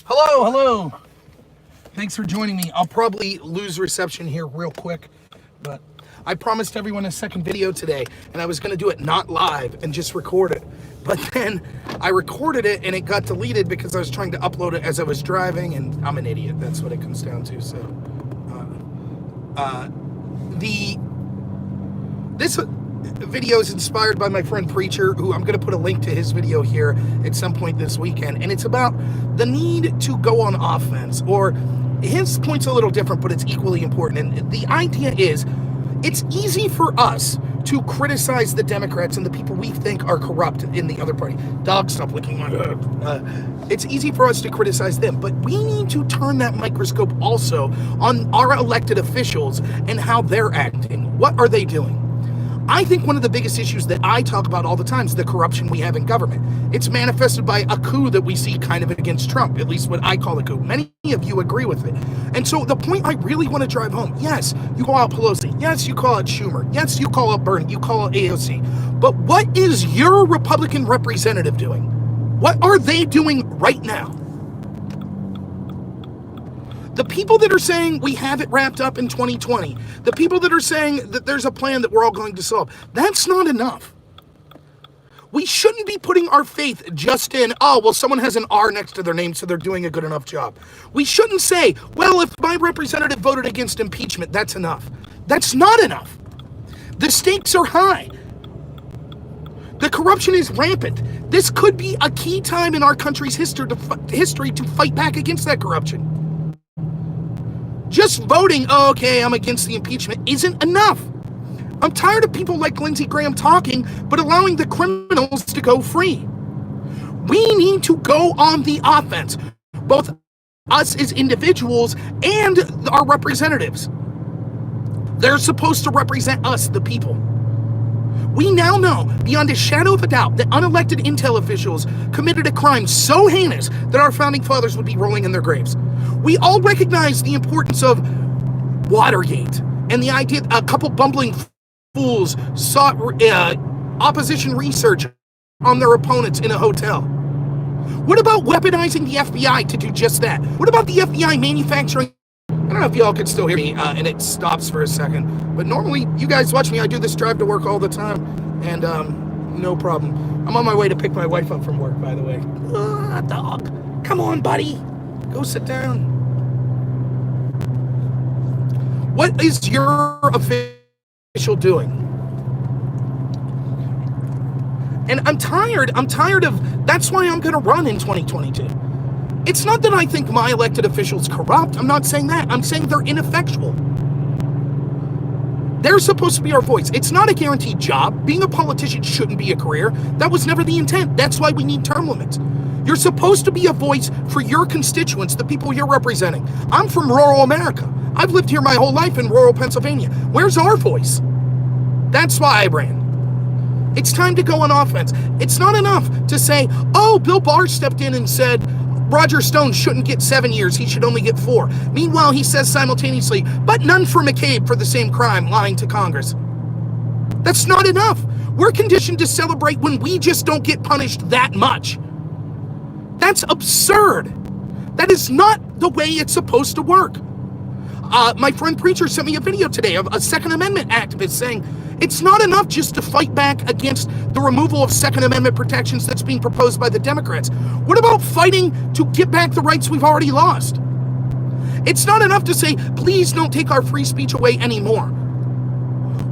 Hello. Thanks for joining me. I'll probably lose reception here real quick, but I promised everyone a second video today, and I was going to do it not live and just record it. But then I recorded it and it got deleted because I was trying to upload it as I was driving, and I'm an idiot. That's what it comes down to. So, this video is inspired by my friend Preacher, who I'm going to put a link to his video here at some point this weekend, and it's about the need to go on offense, or his point's a little different, but it's equally important. And the idea is, it's easy for us to criticize the Democrats and the people we think are corrupt in the other party. Dog, stop licking my head. It's easy for us to criticize them, but we need to turn that microscope also on our elected officials and how they're acting. What are they doing? I think one of the biggest issues that I talk about all the time is the corruption we have in government. It's manifested by a coup that we see kind of against Trump, at least what I call a coup. Many of you agree with it. And so the point I really want to drive home, yes, you call out Pelosi. Yes, you call out Schumer. Yes, you call out Byrne. You call out AOC. But what is your Republican representative doing? What are they doing right now? The people that are saying we have it wrapped up in 2020, the people that are saying that there's a plan that we're all going to solve, that's not enough. We shouldn't be putting our faith just in, oh, well, someone has an R next to their name, so they're doing a good enough job. We shouldn't say, well, if my representative voted against impeachment, that's enough. That's not enough. The stakes are high. The corruption is rampant. This could be a key time in our country's history to fight back against that corruption. Just voting, oh, okay, I'm against the impeachment, isn't enough. I'm tired of people like Lindsey Graham talking, but allowing the criminals to go free. We need to go on the offense, both us as individuals and our representatives. They're supposed to represent us, the people. We now know, beyond a shadow of a doubt, that unelected intel officials committed a crime so heinous that our founding fathers would be rolling in their graves. We all recognize the importance of Watergate and the idea that a couple bumbling fools sought opposition research on their opponents in a hotel. What about weaponizing the FBI to do just that? What about the FBI manufacturing? I don't know if y'all can still hear me, and it stops for a second, but normally you guys watch me. I do this drive to work all the time, and no problem. I'm on my way to pick my wife up from work, by the way. Dog, come on, buddy. Go sit down. What is your official doing? And I'm tired of, that's why I'm going to run in 2022. It's not that I think my elected officials corrupt. I'm not saying that. I'm saying they're ineffectual. They're supposed to be our voice. It's not a guaranteed job. Being a politician shouldn't be a career. That was never the intent. That's why we need term limits. You're supposed to be a voice for your constituents, the people you're representing. I'm from rural America. I've lived here my whole life in rural Pennsylvania. Where's our voice? That's why I ran. It's time to go on offense. It's not enough to say, oh, Bill Barr stepped in and said Roger Stone shouldn't get 7 years, he should only get 4. Meanwhile, he says simultaneously, but none for McCabe for the same crime, lying to Congress. That's not enough. We're conditioned to celebrate when we just don't get punished that much. That's absurd. That is not the way it's supposed to work. My friend Preacher sent me a video today of a Second Amendment activist saying it's not enough just to fight back against the removal of Second Amendment protections that's being proposed by the Democrats. What about fighting to get back the rights we've already lost? It's not enough to say, please don't take our free speech away anymore.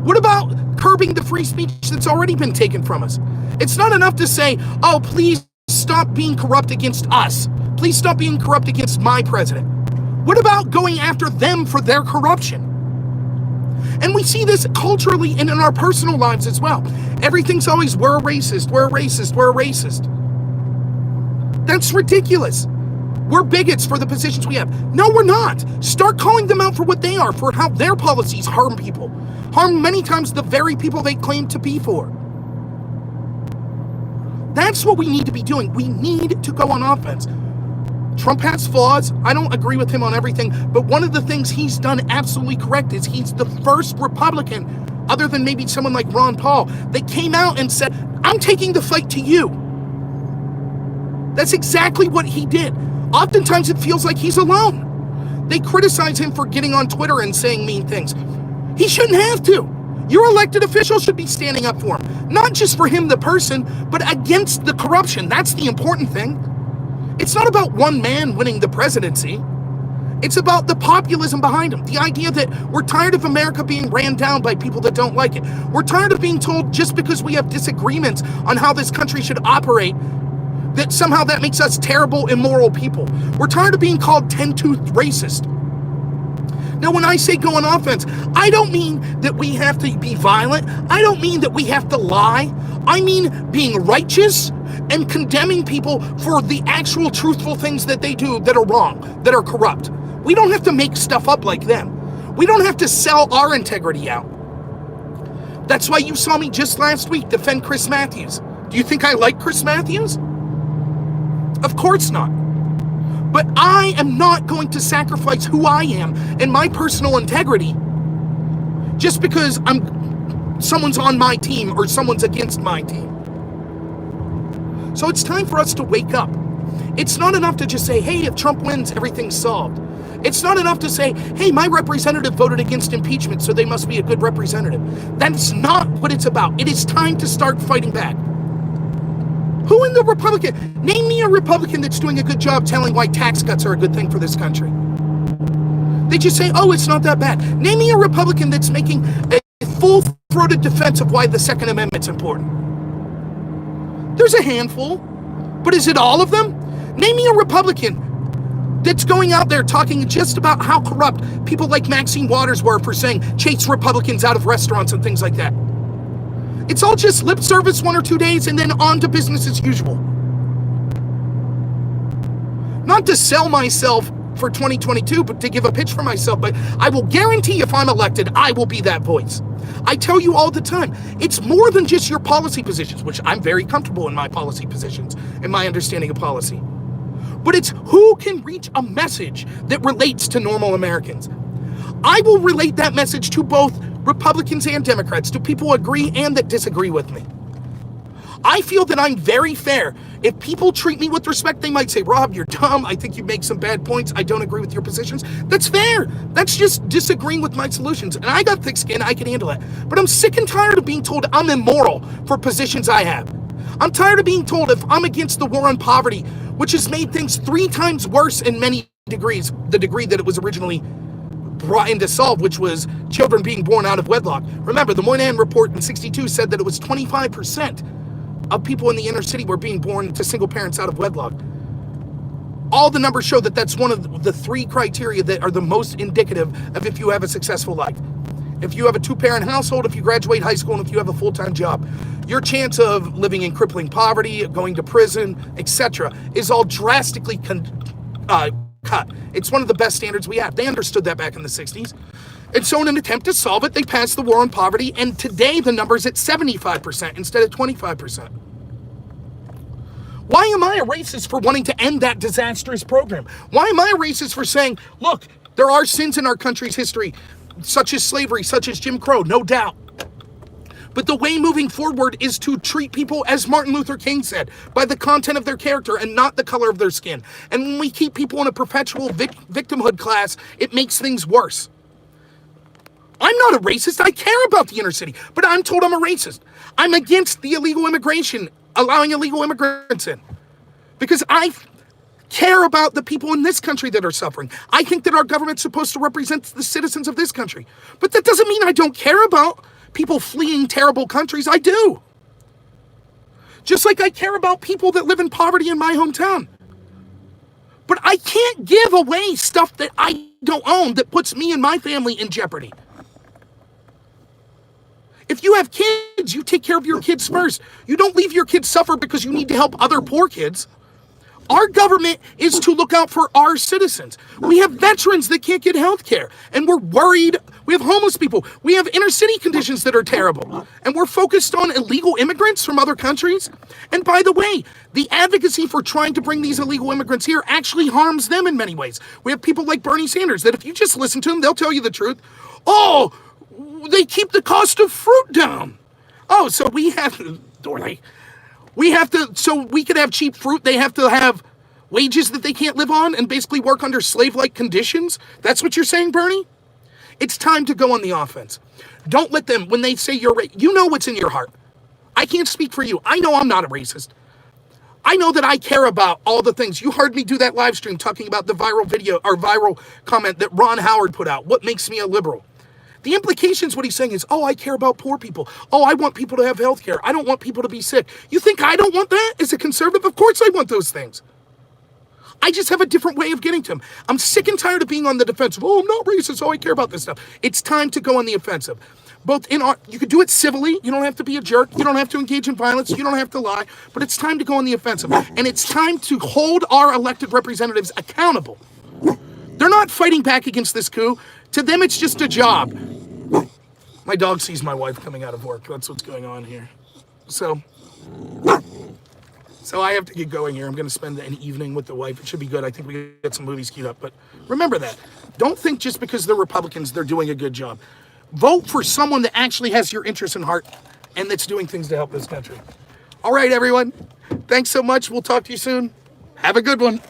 What about curbing the free speech that's already been taken from us? It's not enough to say, oh, please stop being corrupt against us. Please stop being corrupt against my president. What about going after them for their corruption? And we see this culturally and in our personal lives as well. Everything's always, we're a racist, we're a racist, we're a racist. That's ridiculous. We're bigots for the positions we have. No, we're not. Start calling them out for what they are, for how their policies harm people. Harm many times the very people they claim to be for. That's what we need to be doing. We need to go on offense. Trump has flaws. I don't agree with him on everything, but one of the things he's done absolutely correct is he's the first Republican, other than maybe someone like Ron Paul, that came out and said, I'm taking the fight to you. That's exactly what he did. Oftentimes it feels like he's alone. They criticize him for getting on Twitter and saying mean things. He shouldn't have to. Your elected officials should be standing up for him. Not just for him, the person, but against the corruption. That's the important thing. It's not about one man winning the presidency. It's about the populism behind him. The idea that we're tired of America being ran down by people that don't like it. We're tired of being told just because we have disagreements on how this country should operate, that somehow that makes us terrible, immoral people. We're tired of being called 10-toothed racist. Now, when I say go on offense, I don't mean that we have to be violent. I don't mean that we have to lie. I mean being righteous and condemning people for the actual truthful things that they do that are wrong, that are corrupt. We don't have to make stuff up like them. We don't have to sell our integrity out. That's why you saw me just last week defend Chris Matthews. Do you think I like Chris Matthews? Of course not. But I am not going to sacrifice who I am and my personal integrity just because someone's on my team or someone's against my team. So it's time for us to wake up. It's not enough to just say, hey, if Trump wins, everything's solved. It's not enough to say, hey, my representative voted against impeachment, so they must be a good representative. That's not what it's about. It is time to start fighting back. Who in the Republican? Name me a Republican that's doing a good job telling why tax cuts are a good thing for this country. They just say, oh, it's not that bad. Name me a Republican that's making a full-throated defense of why the Second Amendment's important. There's a handful, but is it all of them? Name me a Republican that's going out there talking just about how corrupt people like Maxine Waters were for saying chase Republicans out of restaurants and things like that. It's all just lip service 1 or 2 days and then on to business as usual. Not to sell myself for 2022, but to give a pitch for myself. But I will guarantee if I'm elected, I will be that voice. I tell you all the time, it's more than just your policy positions, which I'm very comfortable in my policy positions and my understanding of policy. But it's who can reach a message that relates to normal Americans. I will relate that message to both Republicans and Democrats, to people who agree and that disagree with me. I feel that I'm very fair. If people treat me with respect, they might say, Rob, you're dumb. I think you make some bad points. I don't agree with your positions. That's fair. That's just disagreeing with my solutions. And I got thick skin. I can handle it. But I'm sick and tired of being told I'm immoral for positions I have. I'm tired of being told if I'm against the war on poverty, which has made things 3 times worse in many degrees, the degree that it was originally brought in to solve, which was children being born out of wedlock. Remember, the Moynihan report in 62 said that it was 25% of people in the inner city were being born to single parents out of wedlock. All the numbers show that that's one of the 3 criteria that are the most indicative of if you have a successful life. If you have a 2-parent household, if you graduate high school, and if you have a full-time job, your chance of living in crippling poverty, going to prison, etc., is all drastically cut. It's one of the best standards we have. They understood that back in the 60s. And so in an attempt to solve it, they passed the war on poverty, and today the number's at 75% instead of 25%. Why am I a racist for wanting to end that disastrous program? Why am I a racist for saying, look, there are sins in our country's history, such as slavery, such as Jim Crow, no doubt. But the way moving forward is to treat people, as Martin Luther King said, by the content of their character and not the color of their skin. And when we keep people in a perpetual victimhood class, it makes things worse. I'm not a racist. I care about the inner city, but I'm told I'm a racist. I'm against the illegal immigration, allowing illegal immigrants in, because I care about the people in this country that are suffering. I think that our government's supposed to represent the citizens of this country. But that doesn't mean I don't care about people fleeing terrible countries. I do. Just like I care about people that live in poverty in my hometown. But I can't give away stuff that I don't own that puts me and my family in jeopardy. If you have kids, you take care of your kids first. You don't leave your kids suffer because you need to help other poor kids. Our government is to look out for our citizens. We have veterans that can't get health care, and we're worried. We have homeless people. We have inner city conditions that are terrible, and we're focused on illegal immigrants from other countries. And by the way, the advocacy for trying to bring these illegal immigrants here actually harms them in many ways. We have people like Bernie Sanders that if you just listen to them, they'll tell you the truth. Oh, they keep the cost of fruit down. Oh, so we have to, so we could have cheap fruit. They have to have Wages that they can't live on and basically work under slave-like conditions? That's what you're saying, Bernie? It's time to go on the offense. Don't let them, when they say you're you know what's in your heart. I can't speak for you. I know I'm not a racist. I know that I care about all the things. You heard me do that live stream talking about the viral video or viral comment that Ron Howard put out. What makes me a liberal? The implications, what he's saying is, oh, I care about poor people. Oh, I want people to have health care. I don't want people to be sick. You think I don't want that as a conservative? Of course I want those things. I just have a different way of getting to them. I'm sick and tired of being on the defensive. Oh, I'm not racist. Oh, I care about this stuff. It's time to go on the offensive. You could do it civilly. You don't have to be a jerk. You don't have to engage in violence. You don't have to lie. But it's time to go on the offensive. And it's time to hold our elected representatives accountable. They're not fighting back against this coup. To them, it's just a job. My dog sees my wife coming out of work. That's what's going on here. So I have to get going here. I'm going to spend an evening with the wife. It should be good. I think we get some movies queued up. But remember that. Don't think just because they're Republicans, they're doing a good job. Vote for someone that actually has your interest in heart and that's doing things to help this country. All right, everyone. Thanks so much. We'll talk to you soon. Have a good one.